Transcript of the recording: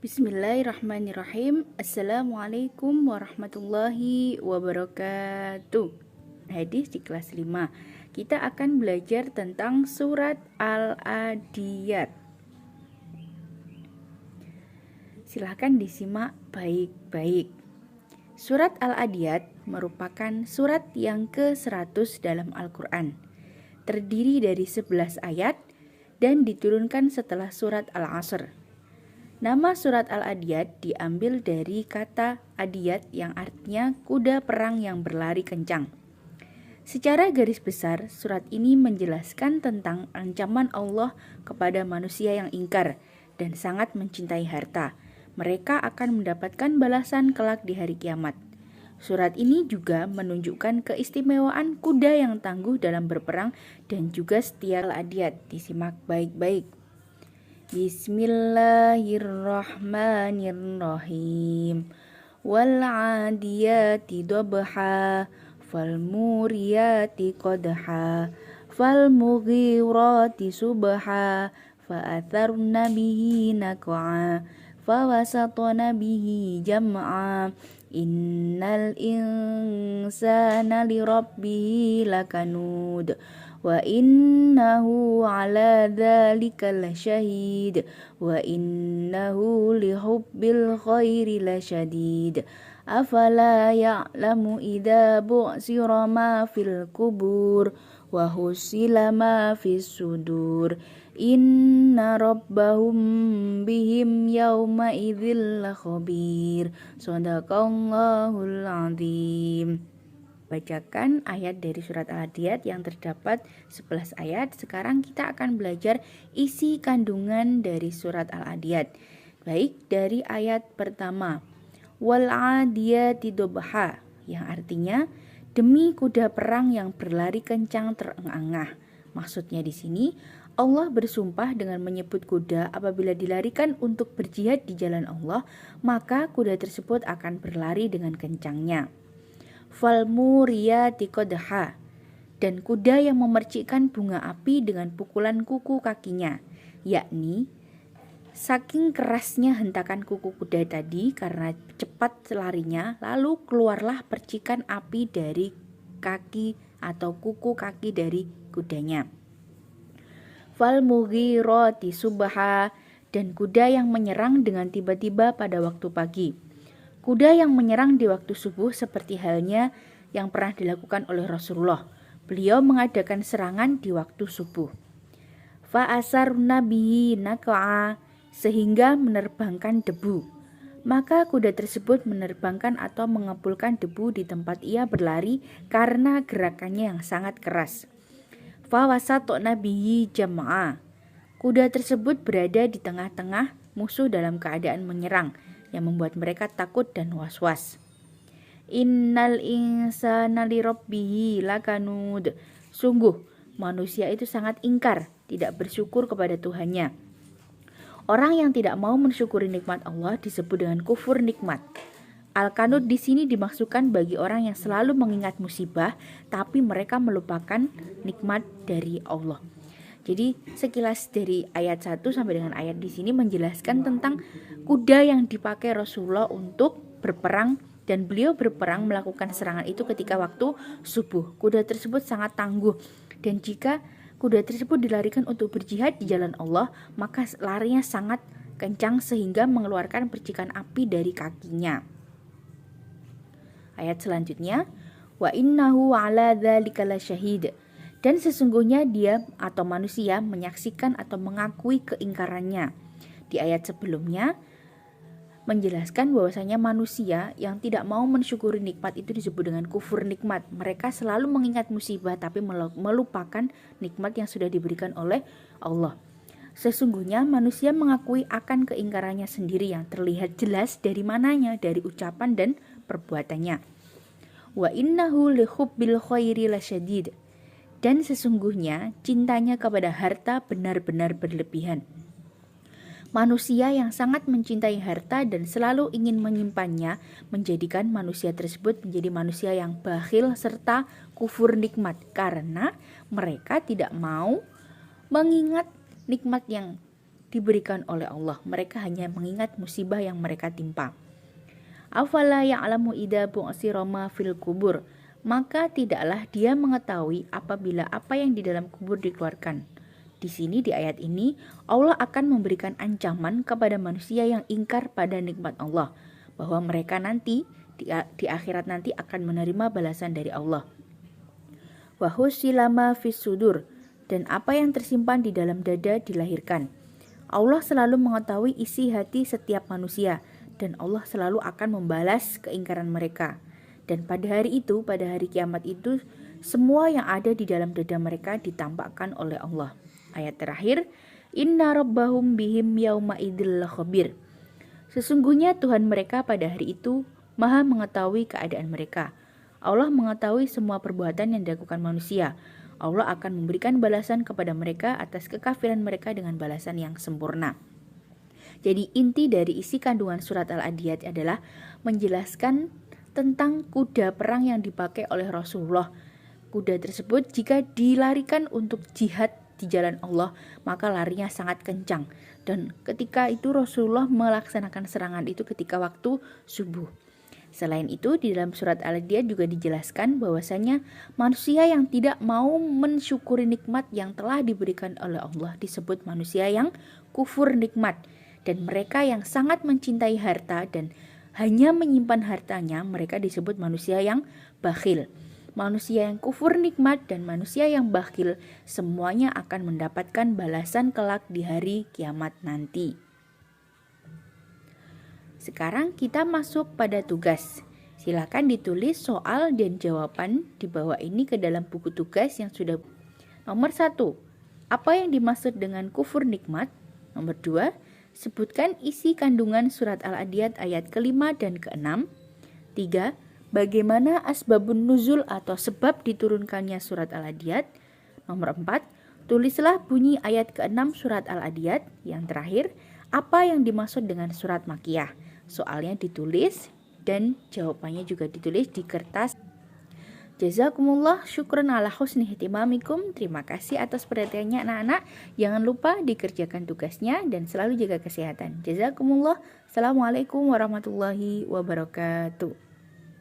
Bismillahirrahmanirrahim. Assalamualaikum warahmatullahi wabarakatuh. Hadis di kelas 5. Kita akan belajar tentang surat Al-Adiyat. Silahkan disimak baik-baik. Surat Al-Adiyat merupakan surat yang ke-100 dalam Al-Quran. Terdiri dari 11 ayat dan diturunkan setelah surat Al-Asr. Nama surat Al-Adiyat diambil dari kata adiyat yang artinya kuda perang yang berlari kencang. Secara garis besar, surat ini menjelaskan tentang ancaman Allah kepada manusia yang ingkar dan sangat mencintai harta. Mereka akan mendapatkan balasan kelak di hari kiamat. Surat ini juga menunjukkan keistimewaan kuda yang tangguh dalam berperang dan juga setia. Al-Adiyat, disimak baik-baik. Bismillahirrahmanirrahim. Wal-'adiyati dhabha, fal-muriyati qadha, fal-mughirati subha, fa'atharna bihi naq'a, fawasatna bihi jam'a. Innal insana lirabbihi lakanud. Wa innahu ala dzalika lasyahid wa innahu lihubbil khairi lasyadid. Afala ya'lamu idza bu'sira ma fil kubur wa husila ma fis sudur. Inna rabbahum bihim yawma idzil khabir. Shadaqallahul azim. Bacakan ayat dari surat Al-Adiyat yang terdapat 11 ayat. Sekarang kita akan belajar isi kandungan dari surat Al-Adiyat. Baik, dari ayat pertama. Wal-'adiyati dhabha, yang artinya demi kuda perang yang berlari kencang terengah-engah. Maksudnya di sini Allah bersumpah dengan menyebut kuda apabila dilarikan untuk berjihad di jalan Allah, maka kuda tersebut akan berlari dengan kencangnya. Fal-muriyati qadha, dan kuda yang memercikkan bunga api dengan pukulan kuku kakinya, yakni saking kerasnya hentakan kuku kuda tadi karena cepat larinya, lalu keluarlah percikan api dari kaki atau kuku kaki dari kudanya. Fal-mughirati subha, dan kuda yang menyerang dengan tiba-tiba pada waktu pagi. Kuda yang menyerang di waktu subuh seperti halnya yang pernah dilakukan oleh Rasulullah. Beliau mengadakan serangan di waktu subuh. Fa'asarna bihi naq'a, sehingga menerbangkan debu. Maka kuda tersebut menerbangkan atau mengepulkan debu di tempat ia berlari karena gerakannya yang sangat keras. Fawasatna bihi jam'a, kuda tersebut berada di tengah-tengah musuh dalam keadaan menyerang, yang membuat mereka takut dan was-was. Innal insana lirabbihi lakanud, sungguh manusia itu sangat ingkar, tidak bersyukur kepada Tuhannya. Orang yang tidak mau mensyukuri nikmat Allah disebut dengan kufur nikmat. Al-Kanud di sini dimaksudkan bagi orang yang selalu mengingat musibah tapi mereka melupakan nikmat dari Allah. Jadi sekilas dari ayat 1 sampai dengan ayat di sini menjelaskan tentang kuda yang dipakai Rasulullah untuk berperang, dan beliau berperang melakukan serangan itu ketika waktu subuh. Kuda tersebut sangat tangguh, dan jika kuda tersebut dilarikan untuk berjihad di jalan Allah, maka larinya sangat kencang sehingga mengeluarkan percikan api dari kakinya. Ayat selanjutnya, wa innahu ala dzalika lasyahid, dan sesungguhnya dia atau manusia menyaksikan atau mengakui keingkarannya. Di ayat sebelumnya menjelaskan bahwasanya manusia yang tidak mau mensyukuri nikmat itu disebut dengan kufur nikmat. Mereka selalu mengingat musibah tapi melupakan nikmat yang sudah diberikan oleh Allah. Sesungguhnya manusia mengakui akan keingkarannya sendiri yang terlihat jelas dari mananya, dari ucapan dan perbuatannya. Wa innahu lihubbil khairi lasyadid, dan sesungguhnya cintanya kepada harta benar-benar berlebihan. Manusia yang sangat mencintai harta dan selalu ingin menyimpannya menjadikan manusia tersebut menjadi manusia yang bakhil serta kufur nikmat, karena mereka tidak mau mengingat nikmat yang diberikan oleh Allah. Mereka hanya mengingat musibah yang mereka timpa. Afala ya'lamu idza bu'sira ma fil kubur. Maka tidaklah dia mengetahui apabila apa yang di dalam kubur dikeluarkan. Di sini di ayat ini Allah akan memberikan ancaman kepada manusia yang ingkar pada nikmat Allah, bahwa mereka nanti di akhirat nanti akan menerima balasan dari Allah. Wa husilama fis sudur, dan apa yang tersimpan di dalam dada dilahirkan. Allah selalu mengetahui isi hati setiap manusia, dan Allah selalu akan membalas keingkaran mereka. Dan pada hari itu, pada hari kiamat itu, semua yang ada di dalam dada mereka ditampakkan oleh Allah. Ayat terakhir, Inna rabbahum bihim yauma idil khabir. Sesungguhnya Tuhan mereka pada hari itu maha mengetahui keadaan mereka. Allah mengetahui semua perbuatan yang dilakukan manusia. Allah akan memberikan balasan kepada mereka atas kekafiran mereka dengan balasan yang sempurna. Jadi inti dari isi kandungan surat Al-Adiyat adalah menjelaskan tentang kuda perang yang dipakai oleh Rasulullah. Kuda tersebut jika dilarikan untuk jihad di jalan Allah, maka larinya sangat kencang. Dan ketika itu Rasulullah melaksanakan serangan itu ketika waktu subuh. Selain itu, di dalam surat Al-Adiyat juga dijelaskan bahwasanya manusia yang tidak mau mensyukuri nikmat yang telah diberikan oleh Allah disebut manusia yang kufur nikmat. Dan mereka yang sangat mencintai harta dan hanya menyimpan hartanya, mereka disebut manusia yang bakhil. Manusia yang kufur nikmat dan manusia yang bakhil semuanya akan mendapatkan balasan kelak di hari kiamat nanti. Sekarang kita masuk pada tugas. Silakan ditulis soal dan jawaban di bawah ini ke dalam buku tugas yang sudah. Nomor 1. Apa yang dimaksud dengan kufur nikmat? Nomor 2. Sebutkan isi kandungan surat Al-Adiyat ayat ke-5 dan ke-6. 3. Bagaimana asbabun nuzul atau sebab diturunkannya surat Al-Adiyat? Nomor 4. Tulislah bunyi ayat ke-6 surat Al-Adiyat. Yang terakhir, apa yang dimaksud dengan surat Makkiyah? Soalnya ditulis dan jawabannya juga ditulis di kertas. Jazakumullah, syukran ala husni ihtimamikum. Terima kasih atas perhatiannya anak-anak. Jangan lupa dikerjakan tugasnya dan selalu jaga kesehatan. Jazakumullah. Assalamualaikum warahmatullahi wabarakatuh.